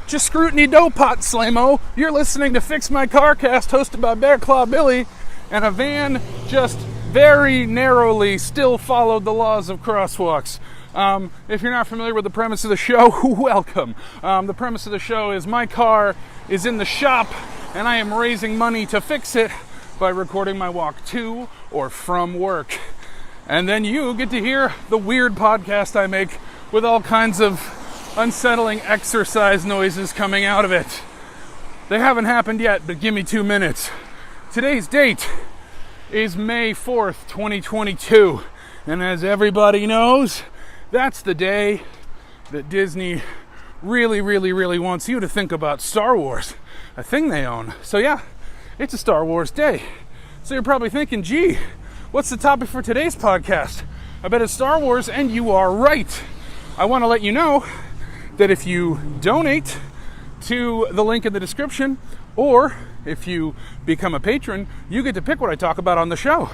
Just scrutiny dough pot, Slamo. You're listening to Fix My Carcast, hosted by Bear Claw Billie, and a van just very narrowly still followed the laws of crosswalks. If you're not familiar with the premise of the show, welcome. The premise of the show is my car is in the shop, and I am raising money to fix it by recording my walk to or from work. And then you get to hear the weird podcast I make with all kinds of unsettling exercise noises coming out of it. They haven't happened yet, but give me 2 minutes. Today's date is May 4th, 2022. And as everybody knows, that's the day that Disney really wants you to think about Star Wars, a thing they own. So yeah, it's a Star Wars day. So you're probably thinking, gee, what's the topic for today's podcast? I bet it's Star Wars, and you are right. I want to let you know that if you donate to the link in the description, or if you become a patron, you get to pick what I talk about on the show.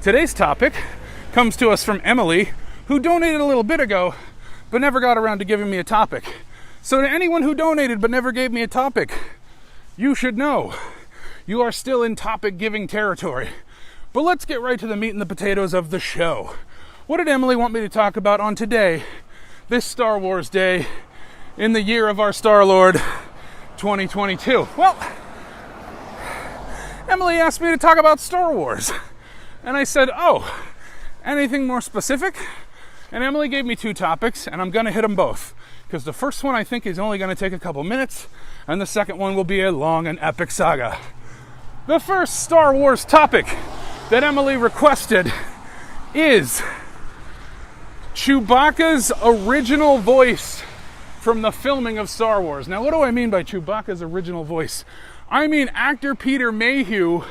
Today's topic comes to us from Emily, who donated a little bit ago, but never got around to giving me a topic. So to anyone who donated but never gave me a topic, you should know you are still in topic giving territory. But let's get right to the meat and the potatoes of the show. What did Emily want me to talk about on today, this Star Wars day, in the year of our Star-Lord, 2022? Well, Emily asked me to talk about Star Wars. And I said, oh, anything more specific? And Emily gave me 2 topics, and I'm going to hit them both. Because the first one I think is only going to take a couple minutes, and the second one will be a long and epic saga. The first Star Wars topic that Emily requested is Chewbacca's original voice from the filming of Star Wars. Now, what do I mean by Chewbacca's original voice? I mean actor Peter Mayhew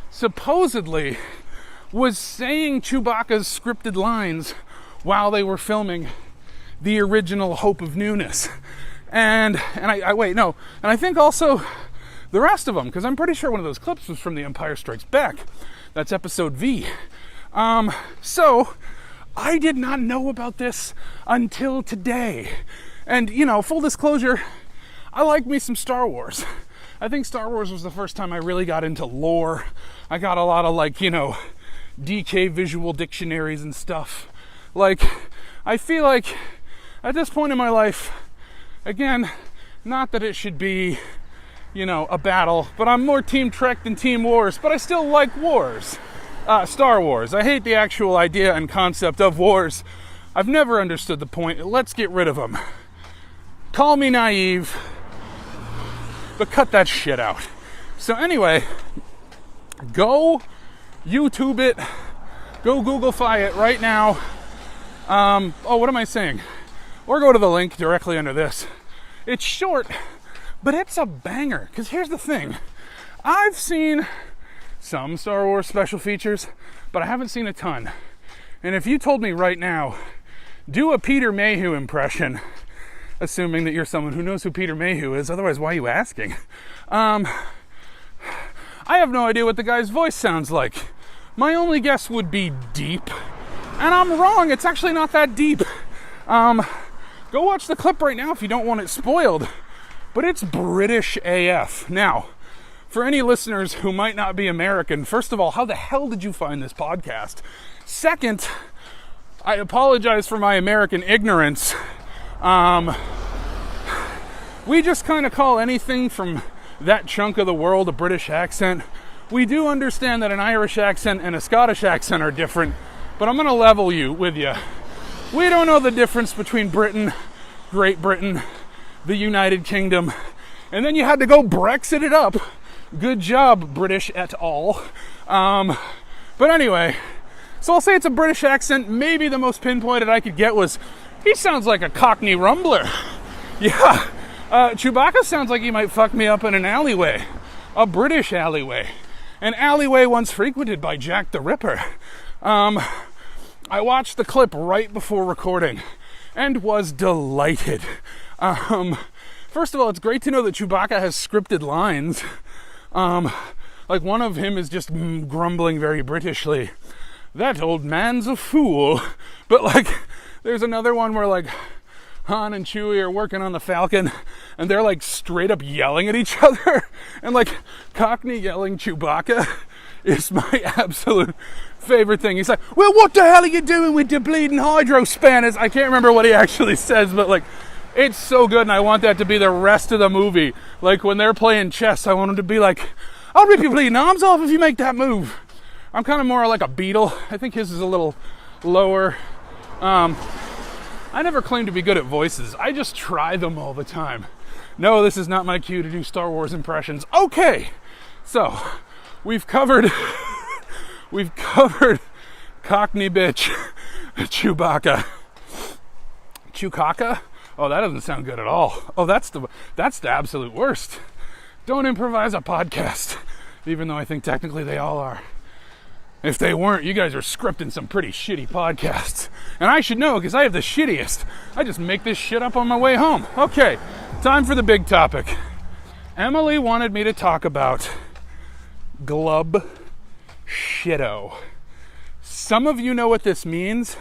supposedly was saying Chewbacca's scripted lines while they were filming the original Hope of Newness. And I think also the rest of them, because I'm pretty sure one of those clips was from The Empire Strikes Back. That's episode V. So I did not know about this until today. And, full disclosure, I like me some Star Wars. I think Star Wars was the first time I really got into lore. I got a lot of, DK visual dictionaries and stuff. I feel like at this point in my life, again, not that it should be, a battle, but I'm more Team Trek than Team Wars, but I still like wars. Star Wars. I hate the actual idea and concept of wars. I've never understood the point. Let's get rid of them. Call me naive, but cut that shit out. So anyway, go YouTube it, go Googlefy it right now. What am I saying? Or go to the link directly under this. It's short, but it's a banger. Because here's the thing. I've seen some Star Wars special features, but I haven't seen a ton. And if you told me right now, do a Peter Mayhew impression, assuming that you're someone who knows who Peter Mayhew is, otherwise why are you asking? I have no idea what the guy's voice sounds like. My only guess would be deep. And I'm wrong, it's actually not that deep. Go watch the clip right now if you don't want it spoiled. But it's British AF. Now, for any listeners who might not be American, first of all, how the hell did you find this podcast? Second, I apologize for my American ignorance. We just kind of call anything from that chunk of the world a British accent. We do understand that an Irish accent and a Scottish accent are different, but I'm going to level with you. We don't know the difference between Britain, Great Britain, the United Kingdom, and then you had to go Brexit it up. Good job, British et al. But anyway, so I'll say it's a British accent. Maybe the most pinpointed I could get was, he sounds like a Cockney rumbler. Yeah, Chewbacca sounds like he might fuck me up in an alleyway. A British alleyway. An alleyway once frequented by Jack the Ripper. I watched the clip right before recording and was delighted. First of all, it's great to know that Chewbacca has scripted lines. One of him is just grumbling very Britishly, "That old man's a fool." But there's another one where Han and Chewie are working on the Falcon, and they're like straight up yelling at each other, and like Cockney yelling Chewbacca is my absolute favorite thing. He's like, well, what the hell are you doing with the bleeding hydro spanners? I can't remember what he actually says, but like, it's so good, and I want that to be the rest of the movie. Like, when they're playing chess, I want them to be like, I'll rip your bleeding arms off if you make that move. I'm kind of more like a Beetle. I think his is a little lower. I never claim to be good at voices. I just try them all the time. No, this is not my cue to do Star Wars impressions. Okay, so we've covered Cockney bitch Chewbacca. Chewbacca? Oh, that doesn't sound good at all. Oh, that's the absolute worst. Don't improvise a podcast, even though I think technically they all are. If they weren't, you guys are scripting some pretty shitty podcasts. And I should know, because I have the shittiest. I just make this shit up on my way home. Okay, time for the big topic. Emily wanted me to talk about glub shitto. Some of you know what this means.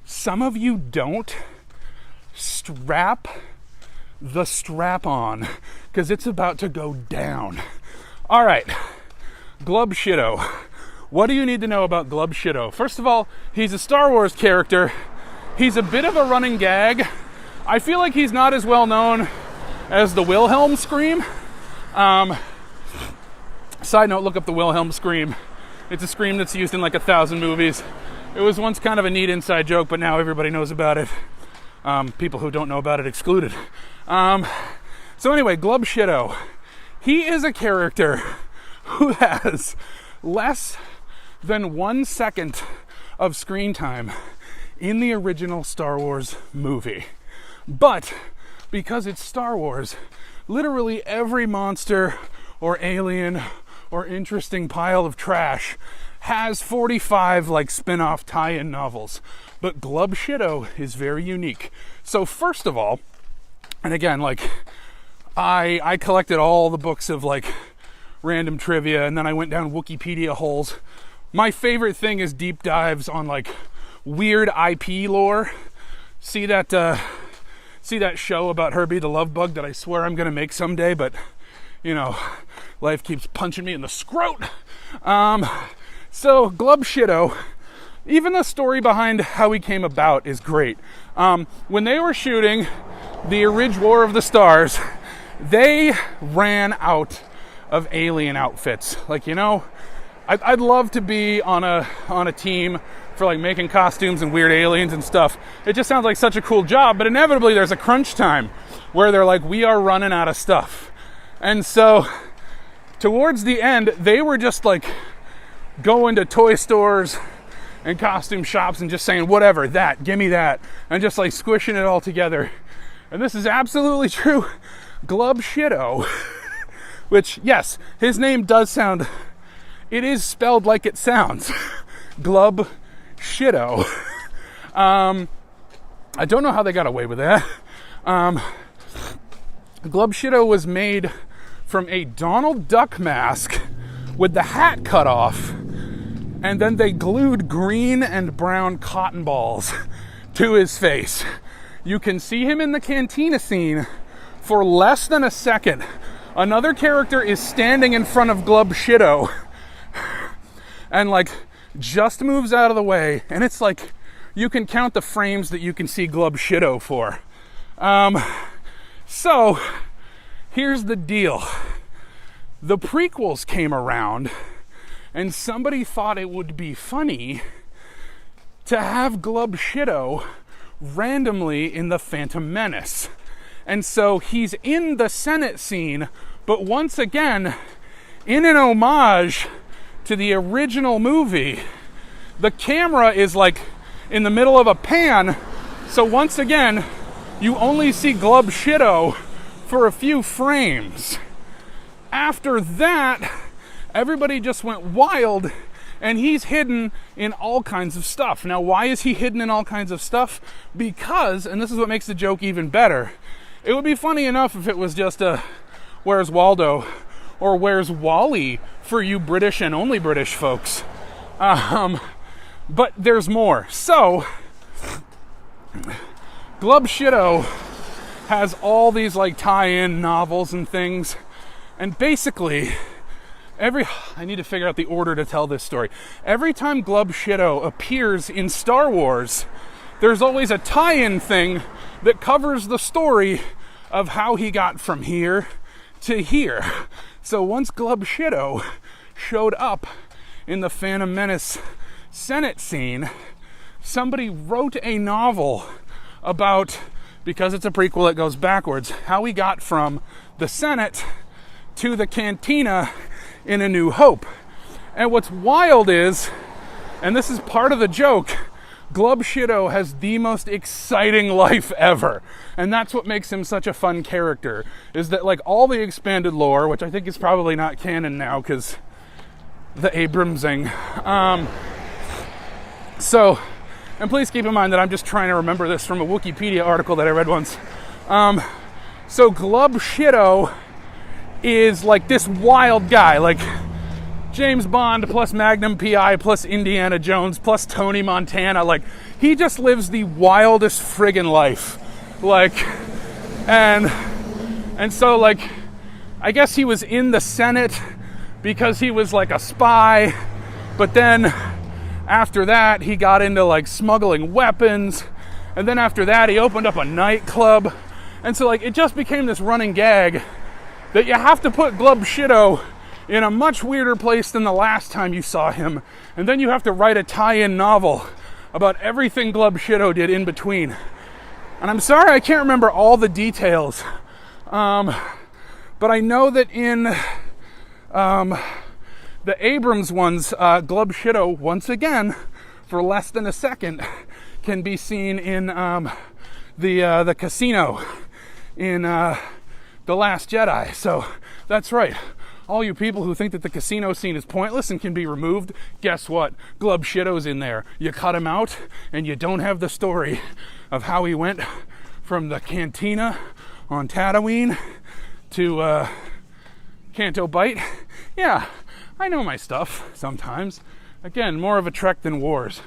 Some of you don't. Strap the strap on, because it's about to go down. All right, glub shitto. What do you need to know about Glub Shitto? First of all, he's a Star Wars character. He's a bit of a running gag. I feel like he's not as well known as the Wilhelm scream. Side note, look up the Wilhelm scream. It's a scream that's used in like 1,000 movies. It was once kind of a neat inside joke, but now everybody knows about it. People who don't know about it excluded. So anyway, Glub Shitto. He is a character who has less than 1 second of screen time in the original Star Wars movie. But because it's Star Wars, literally every monster or alien or interesting pile of trash has 45 like spin-off tie-in novels. But Glub Shitto is very unique. So first of all, and again, like I collected all the books of like random trivia, and then I went down Wikipedia holes. My favorite thing is deep dives on like weird IP lore. See that show about Herbie the Love Bug that I swear I'm gonna make someday, but you know, life keeps punching me in the scrot. So Glub Shitto, even the story behind how he came about is great. When they were shooting the Ridge War of the Stars, they ran out of alien outfits. Like, you know, I'd love to be on a team for like making costumes and weird aliens and stuff. It just sounds like such a cool job, but inevitably there's a crunch time where they're like, we are running out of stuff. And so towards the end, they were just like going to toy stores and costume shops and just saying, whatever, that, give me that, and just like squishing it all together. And this is absolutely true. Glub Shitto, which, yes, his name does sound, it is spelled like it sounds. Glub Shitto. I don't know how they got away with that. Glub Shitto was made from a Donald Duck mask with the hat cut off, and then they glued green and brown cotton balls to his face. You can see him in the cantina scene for less than a second. Another character is standing in front of Glub Shitto and like just moves out of the way, and it's like you can count the frames that you can see Glub Shitto for. So here's the deal. The prequels came around, and somebody thought it would be funny to have Glub Shitto randomly in The Phantom Menace. And so he's in the Senate scene, but once again, in an homage to the original movie, the camera is like in the middle of a pan. So once again, you only see Glub Shitto for a few frames. After that, everybody just went wild, and he's hidden in all kinds of stuff. Now, why is he hidden in all kinds of stuff? Because, and this is what makes the joke even better, it would be funny enough if it was just a Where's Waldo or Where's Wally for you British and only British folks. But there's more. So, Glub Shitto has all these like tie-in novels and things. And basically, I need to figure out the order to tell this story. Every time Glub Shido appears in Star Wars, there's always a tie-in thing that covers the story of how he got from here to here. So once Glub Shido showed up in the Phantom Menace Senate scene, somebody wrote a novel about, because it's a prequel, it goes backwards, how he got from the Senate to the cantina in A New Hope. And what's wild is, and this is part of the joke, Glub Shido has the most exciting life ever. And that's what makes him such a fun character, is that like all the expanded lore, which I think is probably not canon now because the Abramsing. And please keep in mind that I'm just trying to remember this from a Wikipedia article that I read once. So Glub Shido is like this wild guy, like James Bond plus Magnum PI plus Indiana Jones plus Tony Montana. Like, he just lives the wildest friggin' life. Like, and so like, I guess he was in the Senate because he was like a spy, but then after that he got into like smuggling weapons, and then after that he opened up a nightclub, and so like it just became this running gag that you have to put Glub Shido in a much weirder place than the last time you saw him, and then you have to write a tie-in novel about everything Glub Shido did in between. And I'm sorry I can't remember all the details, but I know that in the Abrams ones, Glub Shido, once again, for less than a second, can be seen in the casino in The Last Jedi. So that's right. All you people who think that the casino scene is pointless and can be removed, guess what? Glub Shido's in there. You cut him out, and you don't have the story of how he went from the cantina on Tatooine to Canto Bight. Yeah, I know my stuff sometimes. Again, more of a Trek than Wars.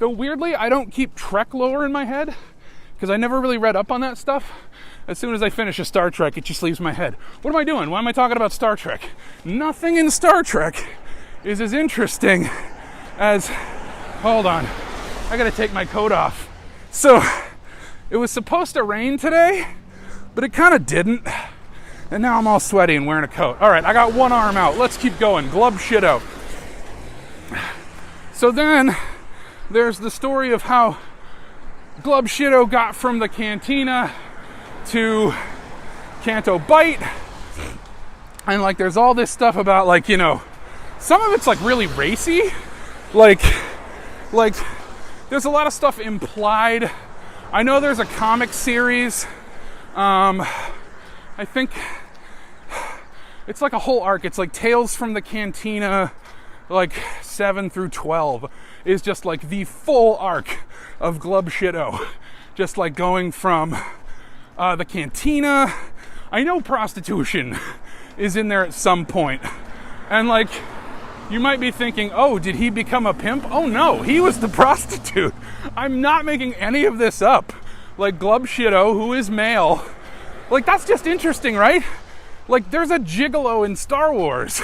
Though weirdly, I don't keep Trek lore in my head, because I never really read up on that stuff. As soon as I finish a Star Trek, it just leaves my head. What am I doing? Why am I talking about Star Trek? Nothing in Star Trek is as interesting as... Hold on. I gotta take my coat off. So, it was supposed to rain today, but it kind of didn't. And now I'm all sweaty and wearing a coat. All right, I got one arm out. Let's keep going. Glub Shido. So then, there's the story of how Glub Shido got from the cantina to Canto Bight, and like there's all this stuff about like, you know, some of it's like really racy, like there's a lot of stuff implied. I know there's a comic series, I think it's like a whole arc. It's like Tales from the Cantina, like 7 through 12 is just like the full arc of Glub Shido, just like going from the cantina. I know prostitution is in there at some point. And like, you might be thinking, oh, did he become a pimp? Oh no, he was the prostitute. I'm not making any of this up. Like Glub Shido, who is male. Like, that's just interesting, right? Like, there's a gigolo in Star Wars.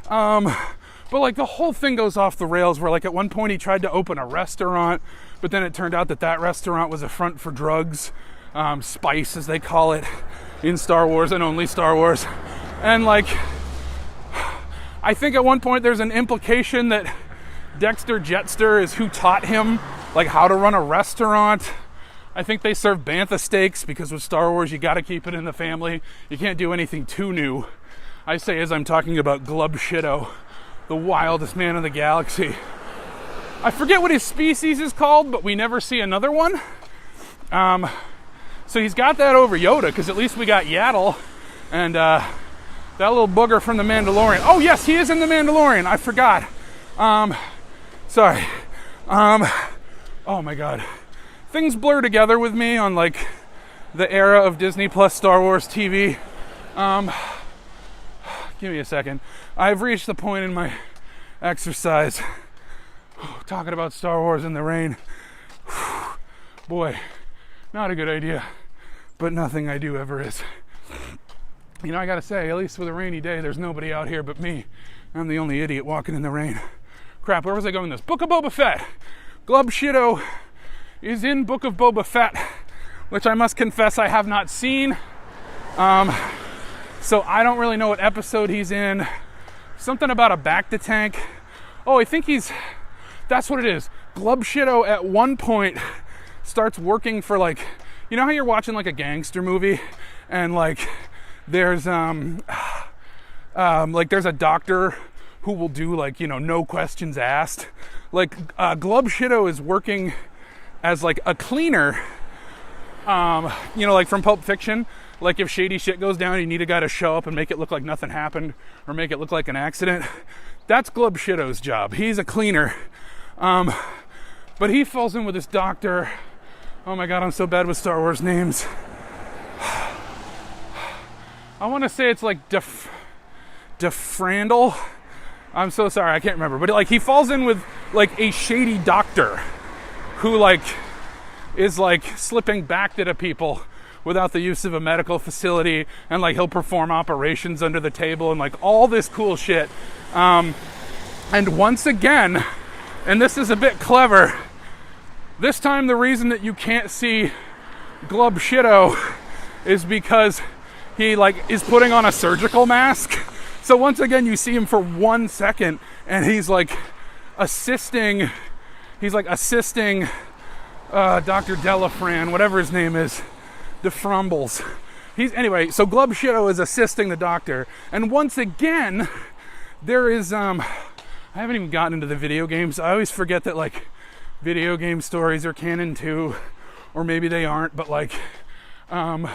But like the whole thing goes off the rails where like at one point he tried to open a restaurant, but then it turned out that restaurant was a front for drugs. Spice, as they call it in Star Wars and only Star Wars. And like, I think at one point there's an implication that Dexter Jetster is who taught him like how to run a restaurant. I think they serve bantha steaks because with Star Wars you gotta keep it in the family. You can't do anything too new. I say as I'm talking about Glub Shido, the wildest man in the galaxy. I forget what his species is called, but we never see another one. So he's got that over Yoda, because at least we got Yaddle and that little booger from The Mandalorian. Oh yes, he is in The Mandalorian. I forgot. Sorry. Oh my god. Things blur together with me on like the era of Disney Plus Star Wars TV. Give me a second. I've reached the point in my exercise talking about Star Wars in the rain. Boy, not a good idea. but nothing I do ever is. You know, I gotta say, at least with a rainy day, there's nobody out here but me. I'm the only idiot walking in the rain. Crap, where was I going with this? Book of Boba Fett. Glub Shido is in Book of Boba Fett, which I must confess I have not seen. So I don't really know what episode he's in. Something about a Bacta tank. Oh, I think that's what it is. Glub Shido at one point starts working for, like, you know how you're watching like a gangster movie and like there's there's a doctor who will do, like, you know, no questions asked. Like Glub Shido is working as like a cleaner, you know, like from Pulp Fiction. Like if shady shit goes down, you need a guy to show up and make it look like nothing happened or make it look like an accident. That's Glub Shido's job. He's a cleaner. But he falls in with this doctor. Oh my God, I'm so bad with Star Wars names. I want to say it's like DeFrandle. I'm so sorry, I can't remember. But like he falls in with like a shady doctor who like is like slipping Bacta to people without the use of a medical facility, and like he'll perform operations under the table and like all this cool shit. And once again, and this is a bit clever, this time the reason that you can't see Glub Shido is because he like is putting on a surgical mask. So once again, you see him for 1 second and he's like assisting Dr. Delafran, whatever his name is, DeFrumbles. Anyway, so Glub Shido is assisting the doctor. And once again, there is, I haven't even gotten into the video games. I always forget that like video game stories are canon too, or maybe they aren't, but like, hold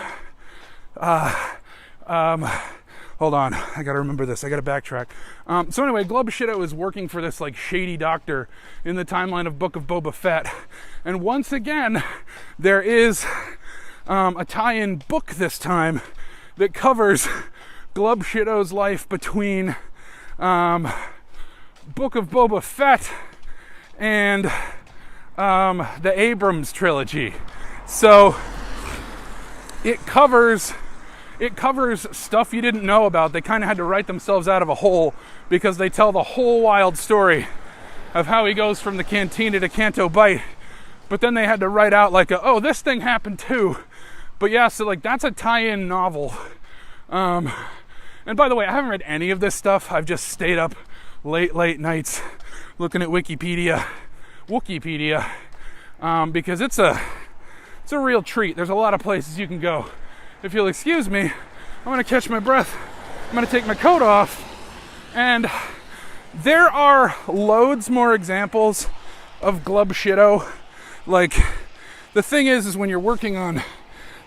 on, I gotta remember this, I gotta backtrack. So anyway, Glub Shido is working for this like shady doctor in the timeline of Book of Boba Fett. And once again, there is a tie-in book this time that covers Glub Shido's life between Book of Boba Fett and the Abrams trilogy. So it covers stuff you didn't know about. They kind of had to write themselves out of a hole because they tell the whole wild story of how he goes from the cantina to Canto Bight. But then they had to write out like, oh, this thing happened too. But yeah, so like that's a tie-in novel. And by the way, I haven't read any of this stuff. I've just stayed up late nights looking at Wikipedia, because it's a real treat. There's a lot of places you can go. If you'll excuse me, I'm gonna catch my breath. I'm gonna take my coat off. And there are loads more examples of Glub Shido. Like, the thing is when you're working on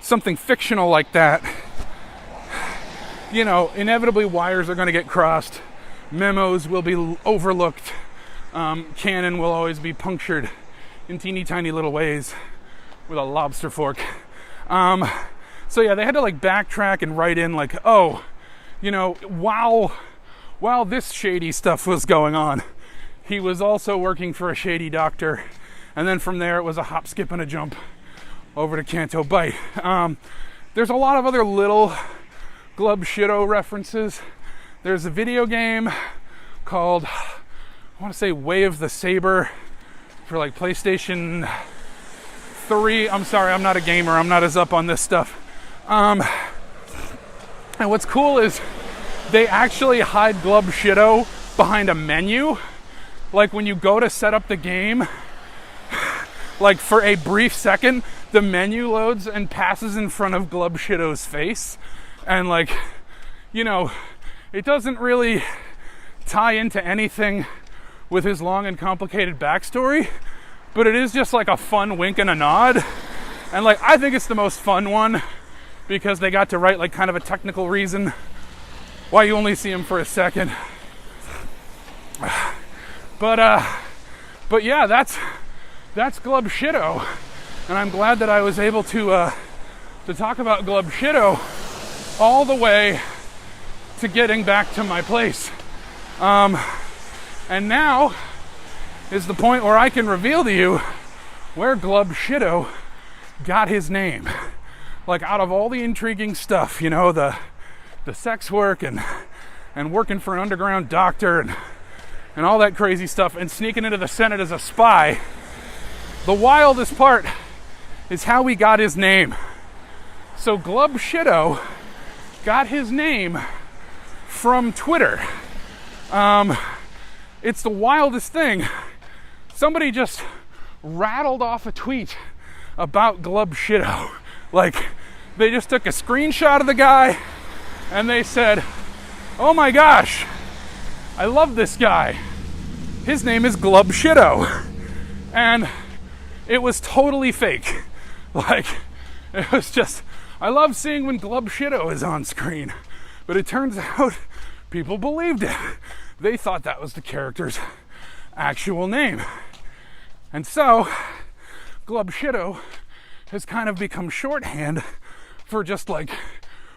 something fictional like that, you know, inevitably wires are going to get crossed, memos will be overlooked, canon will always be punctured in teeny tiny little ways with a lobster fork. So yeah, they had to like backtrack and write in like, oh, you know, while this shady stuff was going on, he was also working for a shady doctor. And then from there, it was a hop, skip, and a jump over to Canto Bight. There's a lot of other little Glub Shido references. There's a video game called, I want to say Way of the Saber for like PlayStation 3. I'm sorry, I'm not a gamer. I'm not as up on this stuff. And what's cool is they actually hide Glub Shido behind a menu. Like when you go to set up the game, like for a brief second, the menu loads and passes in front of Glub Shido's face. And like, you know, it doesn't really tie into anything with his long and complicated backstory, but it is just like a fun wink and a nod. And like, I think it's the most fun one because they got to write like kind of a technical reason why you only see him for a second. But yeah, that's Glub Shido. And I'm glad that I was able to talk about Glub Shido all the way to getting back to my place. And now is the point where I can reveal to you where Glub Shido got his name. Like, out of all the intriguing stuff, you know, the sex work and working for an underground doctor and all that crazy stuff, and sneaking into the Senate as a spy, the wildest part is how he got his name. So Glub Shido got his name from Twitter. It's the wildest thing. Somebody just rattled off a tweet about Glub Shido. Like, they just took a screenshot of the guy and they said, "Oh my gosh, I love this guy. His name is Glub Shido." And it was totally fake. Like, it was just, I love seeing when Glub Shido is on screen. But it turns out people believed it. They thought that was the character's actual name. And so, Glub Shido has kind of become shorthand for just like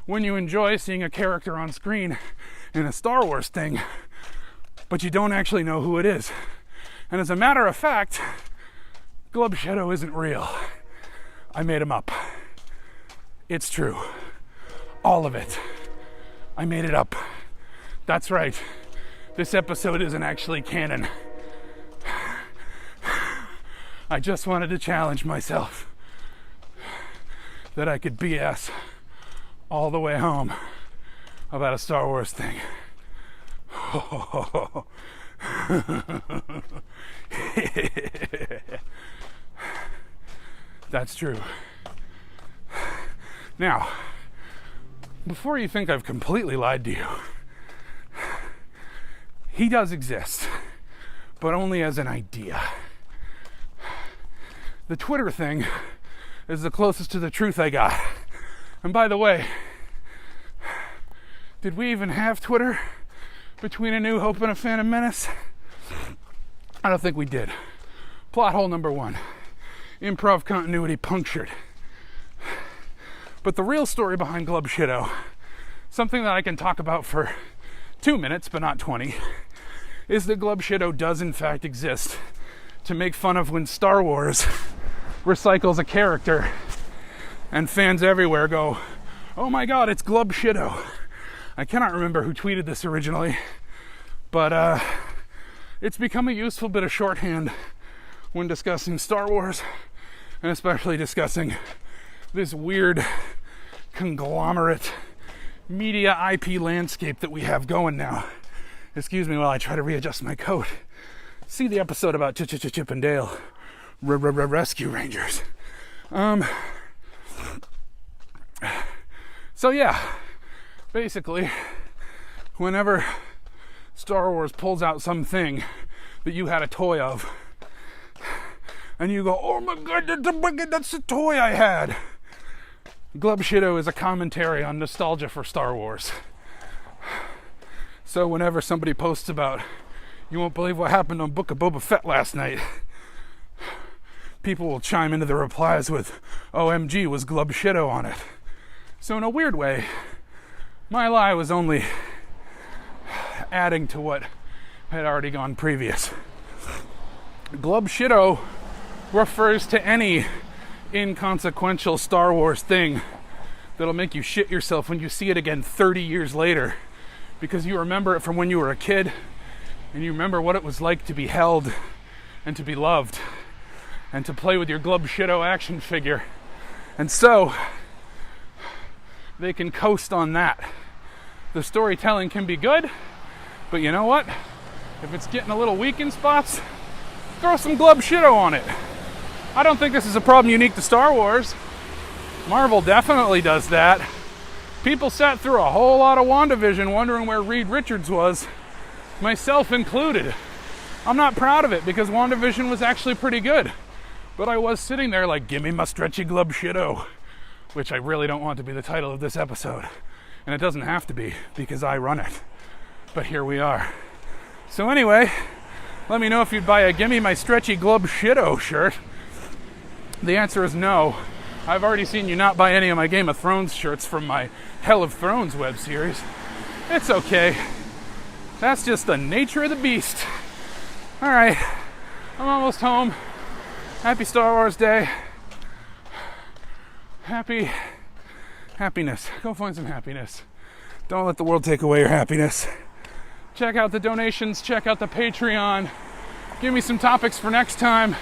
when you enjoy seeing a character on screen in a Star Wars thing, but you don't actually know who it is. And as a matter of fact, Glub Shido isn't real. I made him up. It's true. All of it. I made it up. That's right. This episode isn't actually canon. I just wanted to challenge myself that I could BS all the way home about a Star Wars thing. That's true. Now, before you think I've completely lied to you, he does exist, but only as an idea. The Twitter thing is the closest to the truth I got. And by the way, did we even have Twitter between A New Hope and A Phantom Menace? I don't think we did. Plot hole number 1. Improv continuity punctured. But the real story behind Glub Shido, something that I can talk about for 2 minutes, but not 20, is that Glub Shido does in fact exist to make fun of when Star Wars recycles a character and fans everywhere go, "Oh my god, it's Glub Shido." I cannot remember who tweeted this originally, but it's become a useful bit of shorthand when discussing Star Wars, and especially discussing this weird conglomerate media IP landscape that we have going now. Excuse me while I try to readjust my coat. See the episode about Chip and Dale Rescue Rangers. So yeah, basically, whenever Star Wars pulls out something that you had a toy of, and you go, "Oh my god, that's the toy I had," Glub Shido is a commentary on nostalgia for Star Wars. So whenever somebody posts about, "You won't believe what happened on Book of Boba Fett last night," people will chime into the replies with, "OMG, was Glub Shido on it?" So in a weird way, my lie was only adding to what had already gone previous. Glub Shido refers to any inconsequential Star Wars thing that'll make you shit yourself when you see it again 30 years later, because you remember it from when you were a kid, and you remember what it was like to be held and to be loved and to play with your Glub Shido action figure. And so they can coast on that. The storytelling can be good, but you know what? If it's getting a little weak in spots, throw some Glub Shido on it. I don't think this is a problem unique to Star Wars. Marvel definitely does that. People sat through a whole lot of WandaVision wondering where Reed Richards was, myself included. I'm not proud of it because WandaVision was actually pretty good. But I was sitting there like, "Give me my stretchy Glub Shido," which I really don't want to be the title of this episode. And it doesn't have to be because I run it. But here we are. So anyway, let me know if you'd buy a "Gimme My Stretchy Glub Shido" shirt. The answer is no. I've already seen you not buy any of my Game of Thrones shirts from my Hell of Thrones web series. It's okay. That's just the nature of the beast. Alright, I'm almost home. Happy Star Wars Day. Happy Happiness. Go find some happiness. Don't let the world take away your happiness. Check out the donations. Check out the Patreon. Give me some topics for next time.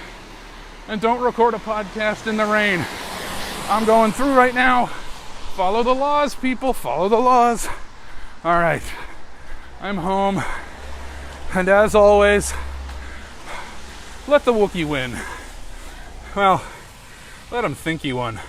And don't record a podcast in the rain. I'm going through right now. Follow the laws, people. Follow the laws. All right. I'm home. And as always, let the Wookiee win. Well, let him think he won.